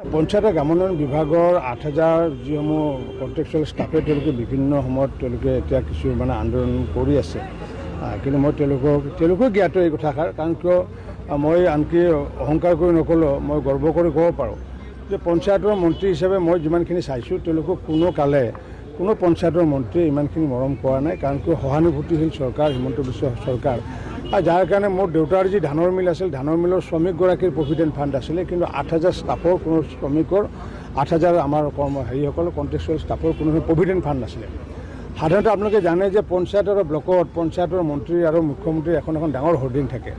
পঞ্চায়ত গ্ৰামোন্নয়ন বিভাগৰ 8,000 যিসমূহ কণ্ট্ৰেকচুৱেল ষ্টাফে তেওঁলোকে বিভিন্ন সময়ত তেওঁলোকে এতিয়া কিছু মানে আন্দোলন কৰি আছে। কিন্তু মই তেওঁলোকক জ্ঞাত এই কথাষাৰ, কাৰণ কিয় মই আনকি অহংকাৰ কৰি নক'লেও মই গৰ্ব কৰি ক'ব পাৰোঁ যে পঞ্চায়তৰ মন্ত্ৰী হিচাপে মই যিমানখিনি চাইছোঁ তেওঁলোকক কোনো কালে কোনো পঞ্চায়তৰ মন্ত্ৰীয়ে ইমানখিনি মৰম কৰা নাই, কাৰণ কিয় সহানুভূতিশীল চৰকাৰ হিমন্ত বিশ্ব চৰকাৰ। আৰু যাৰ কাৰণে মোৰ দেউতাৰ যি ধানৰ মিল আছিল, ধানৰ মিলৰ শ্ৰমিকগৰাকীৰ প্ৰভিডেণ্ট ফাণ্ড আছিলে, কিন্তু 8,000 ষ্টাফৰ কোনো শ্ৰমিকৰ 8,000 আমাৰ হেৰিসকল কণ্ট্ৰেকচুৱেল ষ্টাফৰ কোনো প্ৰভিডেণ্ট ফাণ্ড নাছিলে। সাধাৰণতে আপোনালোকে জানে যে পঞ্চায়ত আৰু ব্লকত পঞ্চায়তৰ মন্ত্ৰী আৰু মুখ্যমন্ত্ৰীৰ এখন ডাঙৰ হোৰ্ডিং থাকে,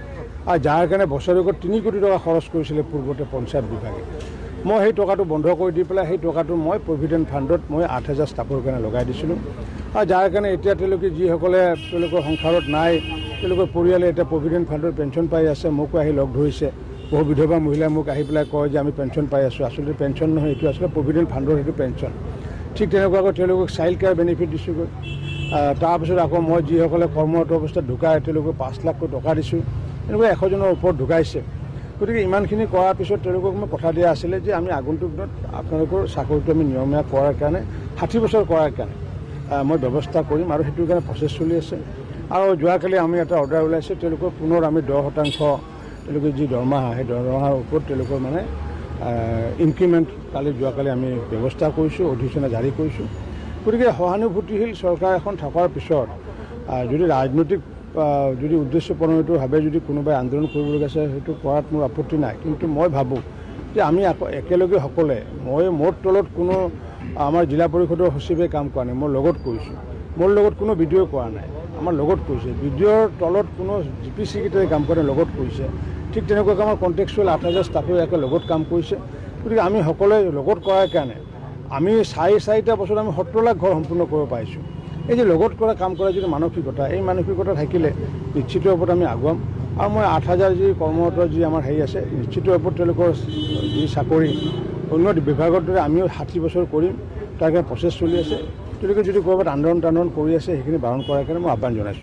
আৰু যাৰ কাৰণে বছৰেকত 3 কোটি টকা খৰচ কৰিছিলে পূৰ্বতে পঞ্চায়ত বিভাগে। মই সেই টকাটো বন্ধ কৰি দি পেলাই সেই টকাটো মই প্ৰভিডেণ্ট ফাণ্ডত মই 8,000 ষ্টাফৰ কাৰণে লগাই দিছিলোঁ, আৰু যাৰ কাৰণে এতিয়া তেওঁলোকে যিসকলে তেওঁলোকৰ সংসাৰত নাই, তেওঁলোকৰ পৰিয়ালে এতিয়া প্ৰভিডেণ্ট ফাণ্ডৰ পেঞ্চন পাই আছে। মোকো আহি লগ ধৰিছে, বহু বিধৱা মহিলাই মোক আহি পেলাই কয় যে আমি পেঞ্চন পাই আছোঁ। আচলতে পেঞ্চন নহয়, এইটো আচলতে প্ৰভিডেণ্ট ফাণ্ডৰ সেইটো পেঞ্চন। ঠিক তেনেকুৱাকৈ তেওঁলোকক চাইল্ড কেয়াৰ বেনিফিট দিছোঁগৈ। তাৰপিছত আকৌ মই যিসকলে কৰ্মৰত অৱস্থাত ঢুকায় তেওঁলোকক 5 লাখকৈ টকা দিছোঁ। এনেকুৱা 100জনৰ ওপৰত ঢুকাইছে। গতিকে ইমানখিনি কৰাৰ পিছত তেওঁলোকক মই কথা দিয়া আছিলে যে আমি আগন্তুক দিনত আপোনালোকৰ চাকৰিটো আমি নিয়মীয়া কৰাৰ কাৰণে 60 বছৰ কৰাৰ কাৰণে মই ব্যৱস্থা কৰিম, আৰু সেইটোৰ কাৰণে প্ৰচেছ চলি আছে। আৰু যোৱাকালি আমি এটা অৰ্ডাৰ ওলাইছে, তেওঁলোকৰ পুনৰ আমি 10% তেওঁলোকৰ যি দৰমহা, সেই দৰমহাৰ ওপৰত তেওঁলোকৰ মানে ইনক্ৰিমেণ্ট যোৱাকালি আমি ব্যৱস্থা কৰিছোঁ, অধিসূচনা জাৰি কৰিছোঁ। গতিকে সহানুভূতিশীল চৰকাৰ এখন থকাৰ পিছত যদি ৰাজনৈতিক যদি উদ্দেশ্যপ্ৰণোদিতভাৱে যদি কোনোবাই আন্দোলন কৰিবলগীয়া আছে, সেইটো কৰাত মোৰ আপত্তি নাই। কিন্তু মই ভাবোঁ যে আমি একেলগে সকলে, মই মোৰ তলত কোনো আমাৰ জিলা পৰিষদৰ সচিবে কাম কৰা নাই, মই লগত কৰিছোঁ। মোৰ লগত কোনো বিডিঅ' কৰা নাই, আমাৰ লগত কৰিছে। বিডিঅ'ৰ তলত কোনো GP ছেক্ৰেটাৰী কাম কৰা লগত কৰিছে। ঠিক তেনেকুৱাকৈ আমাৰ কণ্ট্ৰেকচুৱেল 8,000 ষ্টাফেও একে লগত কাম কৰিছে। গতিকে আমি সকলোৱে লগত কৰাৰ কাৰণে আমি 4 বছৰত আমি 17 লাখ ঘৰ সম্পূৰ্ণ কৰিব পাৰিছোঁ। এই যে লগত কৰা কাম কৰা যিটো মানসিকতা, এই মানসিকতা থাকিলে নিশ্চিত ওপৰত আমি আগুৱাম। আৰু মই 8,000 যি কৰ্মৰত যি আমাৰ হেৰি আছে, নিশ্চিত ওপৰত তেওঁলোকৰ যি চাকৰি অন্য বিভাগৰ দৰে আমিও 60 বছৰ কৰিম, তাৰ কাৰণে প্ৰচেছ চলি আছে। তেওঁলোকে যদি ক'ৰবাত আন্দোলন কৰি আছে, সেইখিনি বাৰণ কৰাৰ কাৰণে মই আহ্বান জনাইছোঁ।